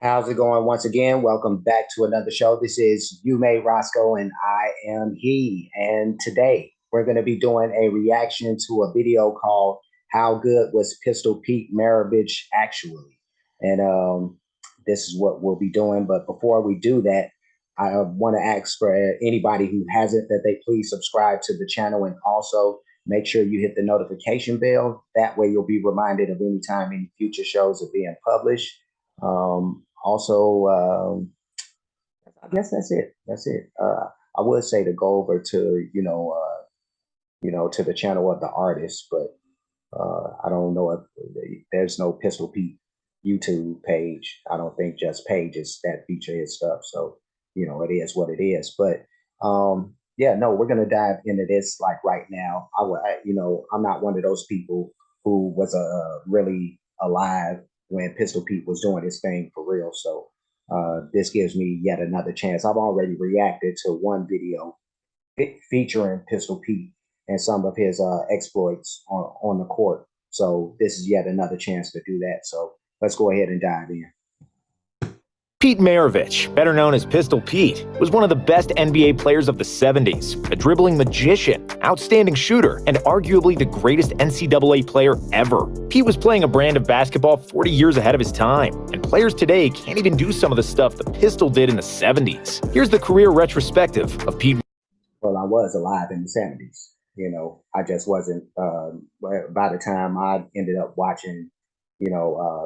How's it going? Once again, welcome back to another show. This is You May Roscoe, and I am he. And today we're going to be doing a reaction to a video called "How Good Was Pistol Pete Maravich Actually?" And this is what we'll be doing. But before we do that, I want to ask for anybody who hasn't that they please subscribe to the channel and also make sure you hit the notification bell. That way, you'll be reminded of any time any future shows are being published. Also, I guess that's it. That's it. I would say to go over to to the channel of the artist, but I don't know if there's no Pistol Pete YouTube page. I don't think just pages that feature his stuff. So it is what it is. But yeah, no, we're gonna dive into this like right now. I'm not one of those people who was really alive when Pistol Pete was doing his thing for real. So this gives me yet another chance. I've already reacted to one video featuring Pistol Pete and some of his exploits on the court. So this is yet another chance to do that. So let's go ahead and dive in. Pete Maravich, better known as Pistol Pete, was one of the best NBA players of the 70s, a dribbling magician, outstanding shooter, and arguably the greatest NCAA player ever. Pete was playing a brand of basketball 40 years ahead of his time, and players today can't even do some of the stuff the Pistol did in the 70s. Here's the career retrospective of Pete. Well, I was alive in the 70s. I just wasn't, by the time I ended up watching,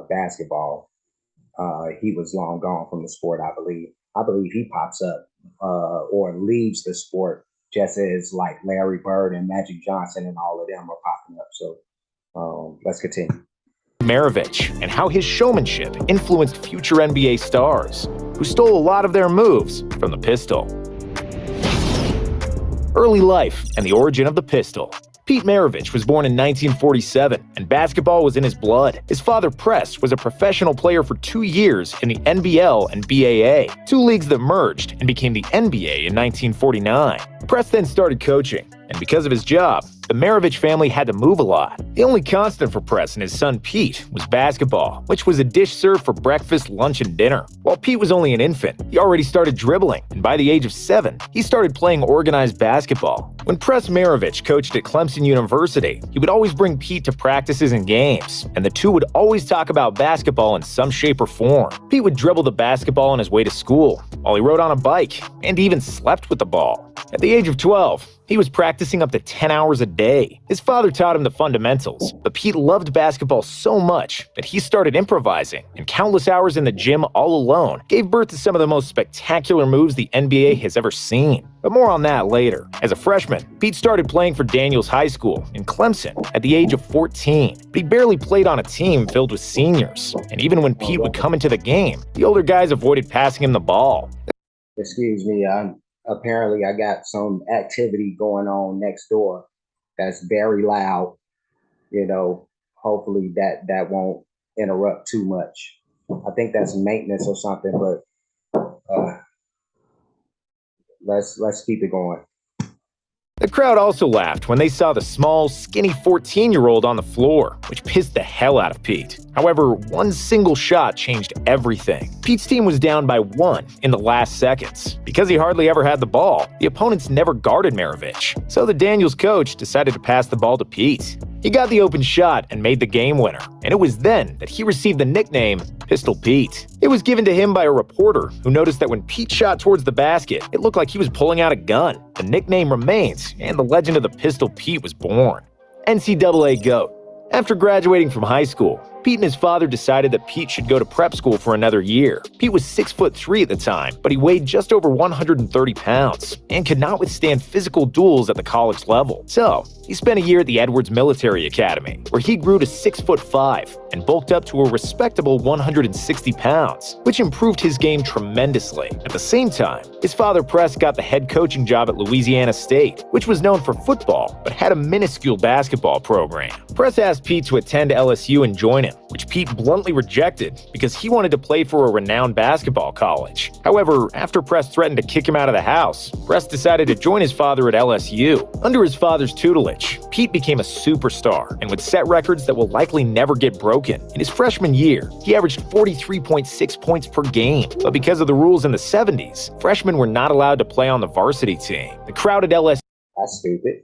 basketball, he was long gone from the sport, I believe. I believe he pops up or leaves the sport just as like Larry Bird and Magic Johnson and all of them are popping up. So let's continue. Maravich and how his showmanship influenced future NBA stars, who stole a lot of their moves from the Pistol. Early life and the origin of the Pistol. Pete Maravich was born in 1947, and basketball was in his blood. His father, Press, was a professional player for 2 years in the NBL and BAA, two leagues that merged and became the NBA in 1949. Press then started coaching, and because of his job, the Maravich family had to move a lot. The only constant for Press and his son Pete was basketball, which was a dish served for breakfast, lunch, and dinner. While Pete was only an infant, he already started dribbling, and by the age of 7, he started playing organized basketball. When Press Maravich coached at Clemson University, he would always bring Pete to practices and games, and the two would always talk about basketball in some shape or form. Pete would dribble the basketball on his way to school, while he rode on a bike, and even slept with the ball. At the age of 12, he was practicing up to 10 hours a day. His father taught him the fundamentals, but Pete loved basketball so much that he started improvising, and countless hours in the gym all alone gave birth to some of the most spectacular moves the NBA has ever seen. But more on that later. As a freshman, Pete started playing for Daniels High School in Clemson at the age of 14, but he barely played on a team filled with seniors. And even when Pete would come into the game, the older guys avoided passing him the ball. Excuse me, apparently I got some activity going on next door that's very loud. Hopefully that won't interrupt too much. I think that's maintenance or something, but let's keep it going. The crowd also laughed when they saw the small, skinny 14-year-old on the floor, which pissed the hell out of Pete. However, one single shot changed everything. Pete's team was down by 1 in the last seconds. Because he hardly ever had the ball, the opponents never guarded Maravich, so the Daniels coach decided to pass the ball to Pete. He got the open shot and made the game winner, and it was then that he received the nickname Pistol Pete. It was given to him by a reporter who noticed that when Pete shot towards the basket, it looked like he was pulling out a gun. The nickname remains, and the legend of the Pistol Pete was born. NCAA GOAT. After graduating from high school, Pete and his father decided that Pete should go to prep school for another year. Pete was 6'3" at the time, but he weighed just over 130 pounds and could not withstand physical duels at the college level. So, he spent a year at the Edwards Military Academy, where he grew to 6'5" and bulked up to a respectable 160 pounds, which improved his game tremendously. At the same time, his father Press got the head coaching job at Louisiana State, which was known for football, but had a minuscule basketball program. Press asked Pete to attend LSU and join him, him, which Pete bluntly rejected because he wanted to play for a renowned basketball college. However, after Press threatened to kick him out of the house, Press decided to join his father at LSU. Under his father's tutelage, Pete became a superstar and would set records that will likely never get broken. In his freshman year, he averaged 43.6 points per game, but because of the rules in the 70s, freshmen were not allowed to play on the varsity team. The crowd at LSU. That's stupid.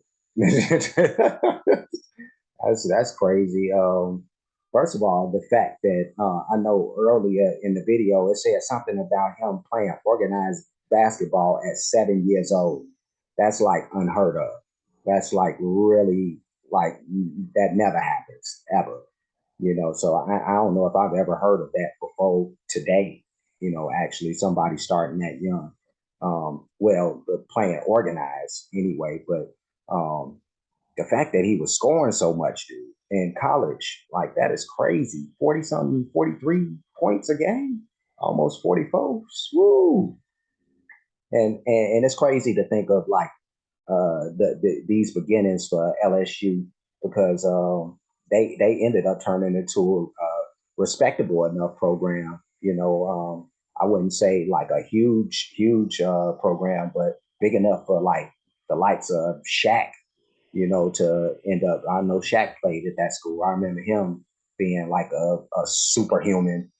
That's crazy. First of all, the fact that I know earlier in the video it said something about him playing organized basketball at 7 years old. That's like unheard of. That's like really like that never happens ever. So I don't know if I've ever heard of that before today. Actually somebody starting that young. Well, playing organized anyway, but the fact that he was scoring so much, dude, in college, like that is crazy. 40 something, 43 points a game, almost 44. Woo. And it's crazy to think of like these beginnings for LSU because they ended up turning into a respectable enough program. I wouldn't say like a huge program, but big enough for like the likes of Shaq, to end up. I know Shaq played at that school. I remember him being like a superhuman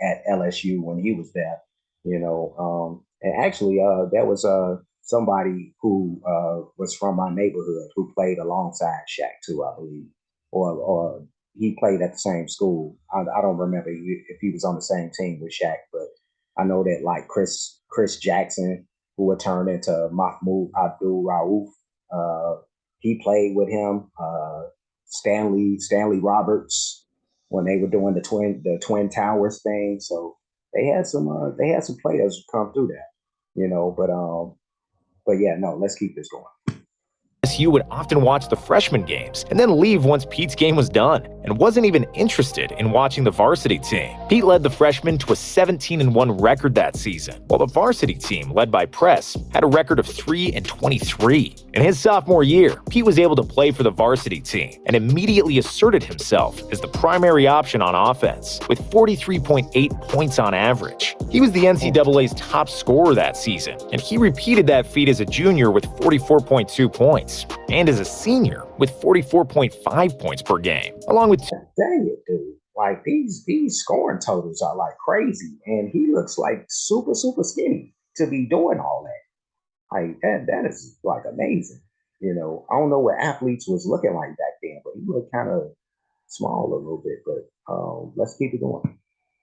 at LSU when he was there. And actually, there was somebody who was from my neighborhood who played alongside Shaq too, I believe, or he played at the same school. I don't remember if he was on the same team with Shaq, but I know that like Chris Jackson, who would turn into Mahmoud Abdul Rauf, he played with him. Stanley Roberts when they were doing the Twin Towers thing. So they had some players come through that, but yeah, no, let's keep this going. LSU would often watch the freshman games and then leave once Pete's game was done and wasn't even interested in watching the varsity team. Pete led the freshmen to a 17-1 record that season, while the varsity team, led by Press, had a record of 3-23. In his sophomore year, Pete was able to play for the varsity team and immediately asserted himself as the primary option on offense, with 43.8 points on average. He was the NCAA's top scorer that season, and he repeated that feat as a junior with 44.2 points. And as a senior with 44.5 points per game, along with dang it, dude. Like these scoring totals are like crazy, and he looks like super skinny to be doing all that. Like that is like amazing. I don't know what athletes was looking like back then, but he looked kind of small a little bit. But let's keep it going.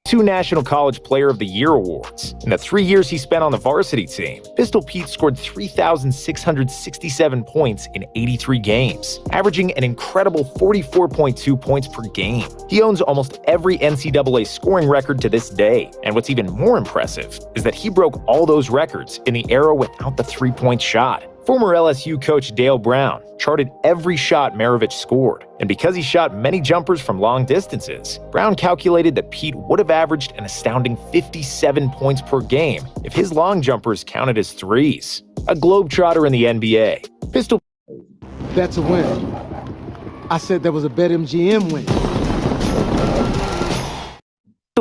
2 National College Player of the Year awards. In the 3 years he spent on the varsity team, Pistol Pete scored 3,667 points in 83 games, averaging an incredible 44.2 points per game. He owns almost every NCAA scoring record to this day, and what's even more impressive is that he broke all those records in the era without the three-point shot. Former LSU coach Dale Brown charted every shot Maravich scored, and because he shot many jumpers from long distances, Brown calculated that Pete would have averaged an astounding 57 points per game if his long jumpers counted as threes. A globetrotter in the NBA, Pistol. That's a win. I said there was a BetMGM win.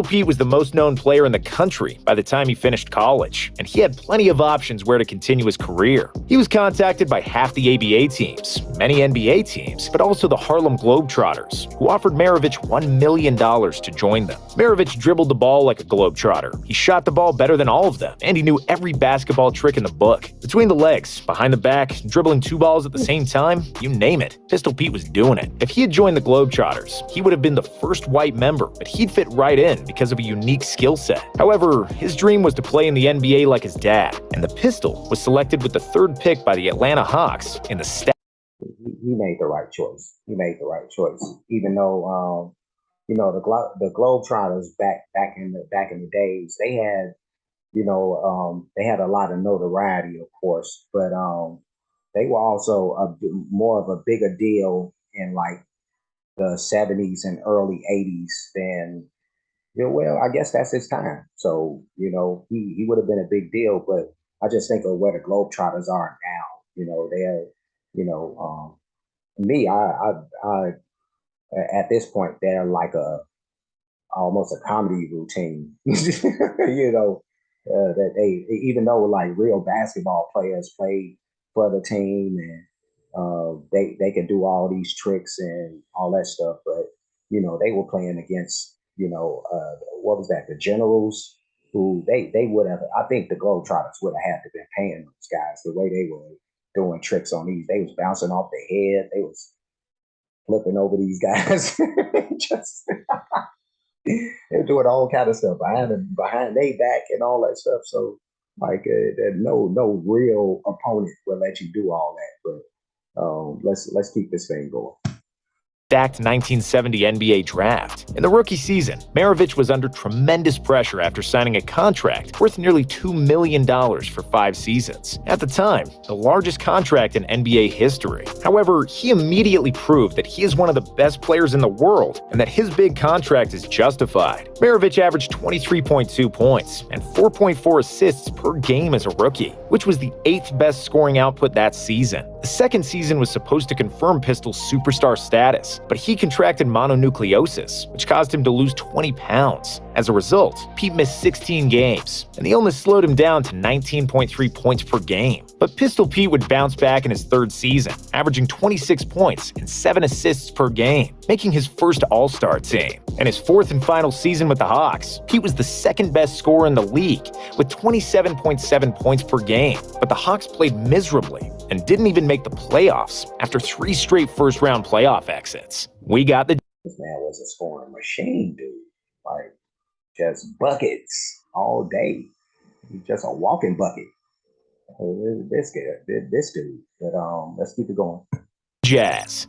Pete was the most known player in the country by the time he finished college, and he had plenty of options where to continue his career. He was contacted by half the ABA teams, many NBA teams, but also the Harlem Globetrotters, who offered Maravich $1 million to join them. Maravich dribbled the ball like a globetrotter. He shot the ball better than all of them, and he knew every basketball trick in the book. Between the legs, behind the back, dribbling 2 balls at the same time, you name it, Pistol Pete was doing it. If he had joined the Globetrotters, he would have been the first white member, but he'd fit right in because of a unique skill set. However, his dream was to play in the NBA like his dad, and the Pistol was selected with the 3rd pick by the Atlanta Hawks in the He made the right choice. He made the right choice, even though the Globetrotters back in the days they had a lot of notoriety, of course, but they were also more of a bigger deal in like the 70s and early 80s than. Yeah, well, I guess that's his time. So, he would have been a big deal, but I just think of where the Globetrotters are now. They're, me, I at this point, they're like almost a comedy routine. That they, even though like real basketball players played for the team, and they could do all these tricks and all that stuff, but they were playing against what was that, the Generals, who they would have, I think the Globetrotters would have had to been paying those guys the way they were doing tricks on these. They was bouncing off their head. They was flipping over these guys. Just they're doing all kind of stuff behind their back and all that stuff. So like no real opponent will let you do all that. But let's keep this thing going. Stacked 1970 NBA draft. In the rookie season, Maravich was under tremendous pressure after signing a contract worth nearly $2 million for 5 seasons. At the time, the largest contract in NBA history. However, he immediately proved that he is one of the best players in the world and that his big contract is justified. Maravich averaged 23.2 points and 4.4 assists per game as a rookie, which was the 8th best scoring output that season. The second season was supposed to confirm Pistol's superstar status, but he contracted mononucleosis, which caused him to lose 20 pounds. As a result, Pete missed 16 games, and the illness slowed him down to 19.3 points per game. But Pistol Pete would bounce back in his third season, averaging 26 points and 7 assists per game, making his first All-Star team. In his fourth and final season with the Hawks, Pete was the second best scorer in the league, with 27.7 points per game. But the Hawks played miserably and didn't even make the playoffs after 3 straight first-round playoff exits. We got the... This man was a scoring machine, dude. Like, just buckets all day. He's just a walking bucket. This dude. But let's keep it going. Jazz.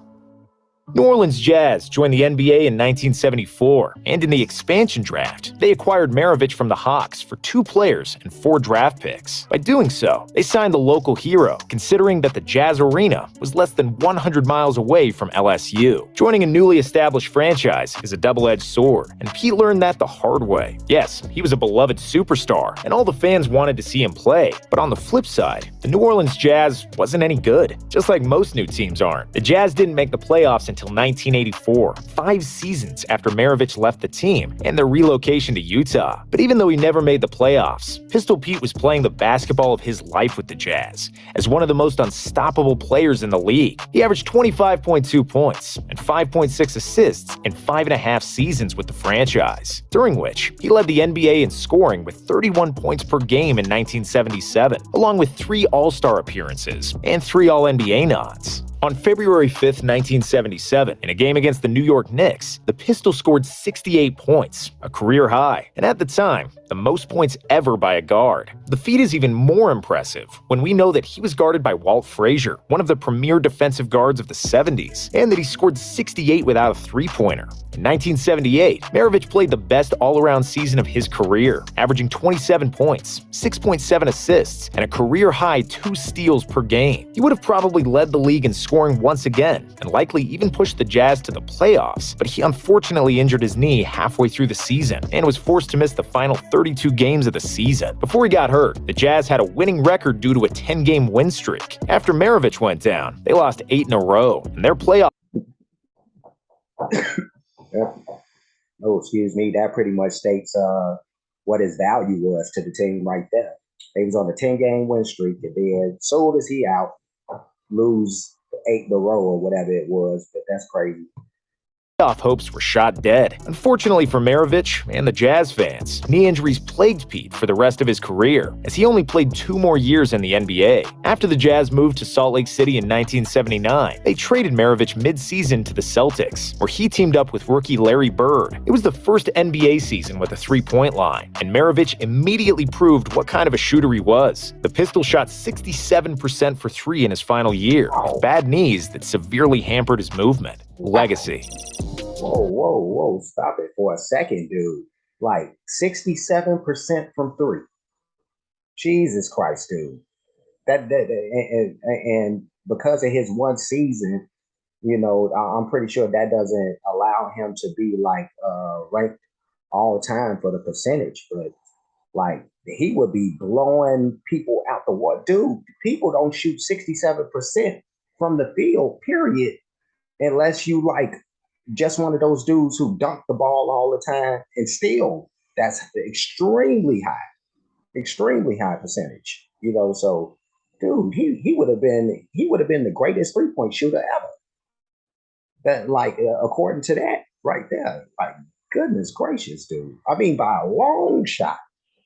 New Orleans Jazz joined the NBA in 1974, and in the expansion draft, they acquired Maravich from the Hawks for 2 players and 4 draft picks. By doing so, they signed the local hero, considering that the Jazz Arena was less than 100 miles away from LSU. Joining a newly established franchise is a double-edged sword, and Pete learned that the hard way. Yes, he was a beloved superstar, and all the fans wanted to see him play, but on the flip side, the New Orleans Jazz wasn't any good, just like most new teams aren't. The Jazz didn't make the playoffs until 1984, 5 seasons after Maravich left the team and their relocation to Utah. But even though he never made the playoffs, Pistol Pete was playing the basketball of his life with the Jazz as one of the most unstoppable players in the league. He averaged 25.2 points and 5.6 assists in 5.5 seasons with the franchise, during which he led the NBA in scoring with 31 points per game in 1977, along with 3 All-Star appearances and 3 All-NBA nods. On February 5, 1977, in a game against the New York Knicks, the Pistol scored 68 points, a career high, and at the time, the most points ever by a guard. The feat is even more impressive when we know that he was guarded by Walt Frazier, one of the premier defensive guards of the 70s, and that he scored 68 without a three-pointer. In 1978, Maravich played the best all-around season of his career, averaging 27 points, 6.7 assists, and a career-high 2 steals per game. He would have probably led the league in scoring once again, and likely even pushed the Jazz to the playoffs, but he unfortunately injured his knee halfway through the season and was forced to miss the final 32 games of the season. Before he got hurt, the Jazz had a winning record due to a 10-game win streak. After Maravich went down, they lost 8 in a row, and their playoff... Oh, excuse me. That pretty much states what his value was to the team right there. They was on a 10-game win streak, and then soon as he out, lose 8 in a row or whatever it was, but that's crazy. Playoff hopes were shot dead. Unfortunately for Maravich and the Jazz fans, knee injuries plagued Pete for the rest of his career, as he only played 2 more years in the NBA. After the Jazz moved to Salt Lake City in 1979, they traded Maravich mid-season to the Celtics, where he teamed up with rookie Larry Bird. It was the first NBA season with a 3-point line, and Maravich immediately proved what kind of a shooter he was. The Pistol shot 67% for 3 in his final year, with bad knees that severely hampered his movement. Legacy. Whoa. Stop it for a second, dude. Like 67% from 3. Jesus Christ, dude. And because of his one season, I'm pretty sure that doesn't allow him to be like ranked all time for the percentage, but like he would be blowing people out the water. Dude, people don't shoot 67% from the field, period, unless you like just one of those dudes who dunk the ball all the time, and still that's extremely high percentage. So dude, he would have been the greatest 3-point shooter ever. That like according to that right there, like goodness gracious, dude. I mean, by a long shot,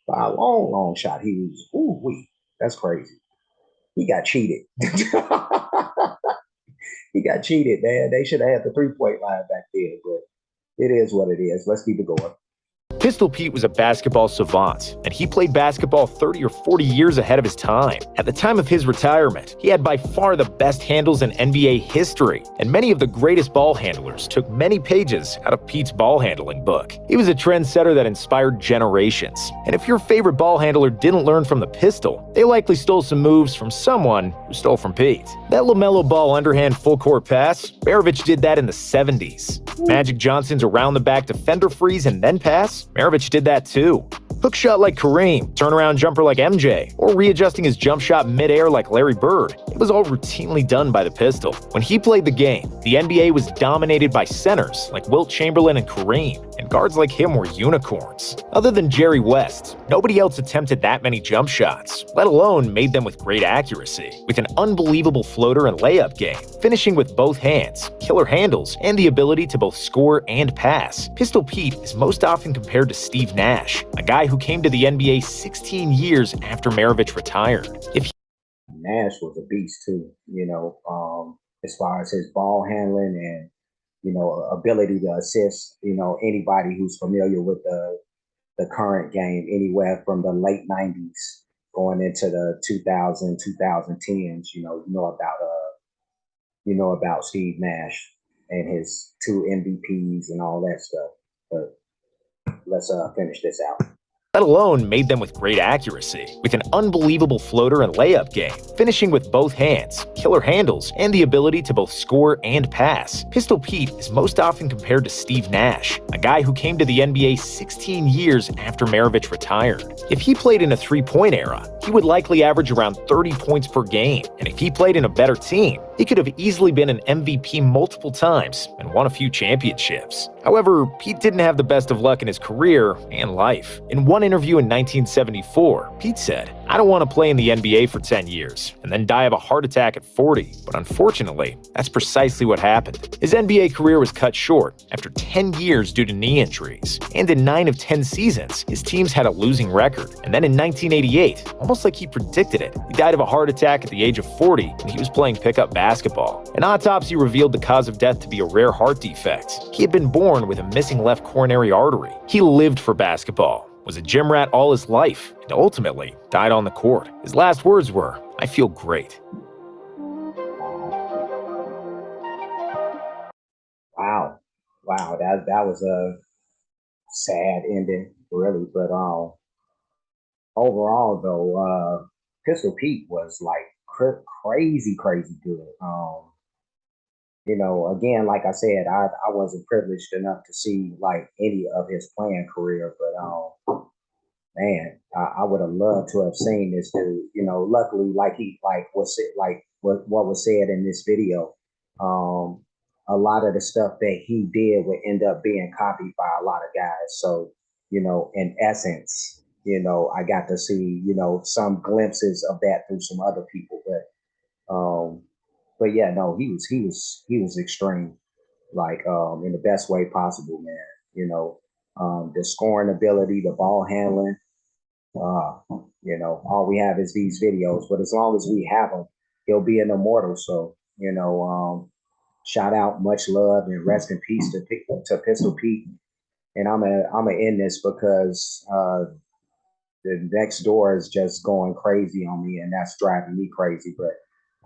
long shot, he was ooh wee. That's crazy. He got cheated. He got cheated, man. They should have had the 3-point line back there, but it is what it is. Let's keep it going. Pistol Pete was a basketball savant, and he played basketball 30 or 40 years ahead of his time. At the time of his retirement, he had by far the best handles in NBA history, and many of the greatest ball handlers took many pages out of Pete's ball handling book. He was a trendsetter that inspired generations, and if your favorite ball handler didn't learn from the pistol, they likely stole some moves from someone who stole from Pete. That LaMelo Ball underhand full-court pass, Maravich did that in the 70s. Magic Johnson's around-the-back defender freeze and then pass, Maravich did that too. Hook shot like Kareem, turnaround jumper like MJ, or readjusting his jump shot mid-air like Larry Bird. It was all routinely done by the pistol. When he played the game, the NBA was dominated by centers like Wilt Chamberlain and Kareem, and guards like him were unicorns. Other than Jerry West, nobody else attempted that many jump shots, let alone made them with great accuracy. With an unbelievable floater and layup game, finishing with both hands, killer handles, and the ability to both score and pass, Pistol Pete is most often compared to Steve Nash, a guy who came to the NBA 16 years after Maravich retired. Nash was a beast too, as far as his ball handling and ability to assist, anybody who's familiar with the current game, anywhere from the late '90s going into the 2010s. You know about Steve Nash and his 2 MVPs and all that stuff. But let's finish this out. Let alone made them with great accuracy. With an unbelievable floater and layup game, finishing with both hands, killer handles, and the ability to both score and pass, Pistol Pete is most often compared to Steve Nash, a guy who came to the NBA 16 years after Maravich retired. If he played in a three-point era, he would likely average around 30 points per game, and if he played in a better team, he could have easily been an MVP multiple times and won a few championships. However, Pete didn't have the best of luck in his career and life. In one interview in 1974, Pete said, "I don't want to play in the NBA for 10 years and then die of a heart attack at 40, but unfortunately, that's precisely what happened." His NBA career was cut short after 10 years due to knee injuries, and in 9 of 10 seasons, his teams had a losing record. And then in 1988, almost like he predicted it, he died of a heart attack at the age of 40 when he was playing pickup basketball. An autopsy revealed the cause of death to be a rare heart defect. He had been born with a missing left coronary artery. He lived for basketball, was a gym rat all his life, and ultimately died on the court. His last words were, "I feel great." Wow, wow, that was a sad ending, really. But overall, though, Pistol Pete was like crazy good. Again, like I said, I wasn't privileged enough to see like any of his playing career, but man, I would have loved to have seen this dude. Luckily, like he like was like what was said in this video, um, a lot of the stuff that he did would end up being copied by a lot of guys. So, in essence, I got to see some glimpses of that through some other people, but yeah, no, he was extreme, like in the best way possible, man. The scoring ability, the ball handling. Uh, all we have is these videos, but as long as we have them, he'll be an immortal. So, shout out, much love, and rest in peace to Pistol Pete. And I'm gonna end this because the next door is just going crazy on me, and that's driving me crazy. But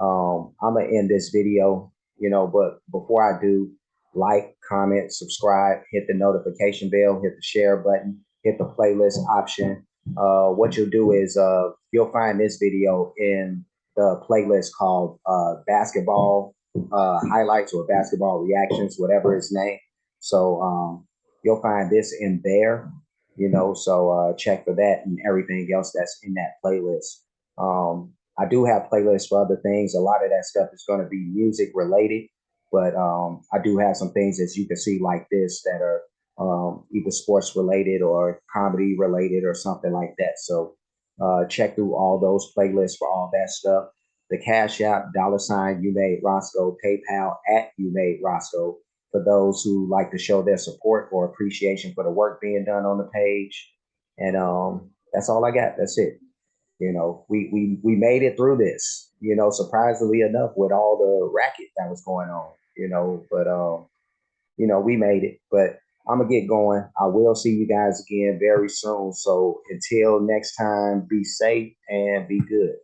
I'm gonna end this video, but before I do, like, comment, subscribe, hit the notification bell, hit the share button, hit the playlist option. What you'll do is you'll find this video in the playlist called basketball highlights or basketball reactions, whatever its name. So you'll find this in there, so check for that and everything else that's in that playlist. I do have playlists for other things. A lot of that stuff is going to be music related. But I do have some things, as you can see, like this that are either sports related or comedy related or something like that. So check through all those playlists for all that stuff. The Cash App, $ you made Roscoe, PayPal at you made Roscoe for those who like to show their support or appreciation for the work being done on the page. And that's all I got. That's it. We made it through this, surprisingly enough, with all the racket that was going on, but we made it. But I'm gonna get going. I will see you guys again very soon. So until next time, be safe and be good.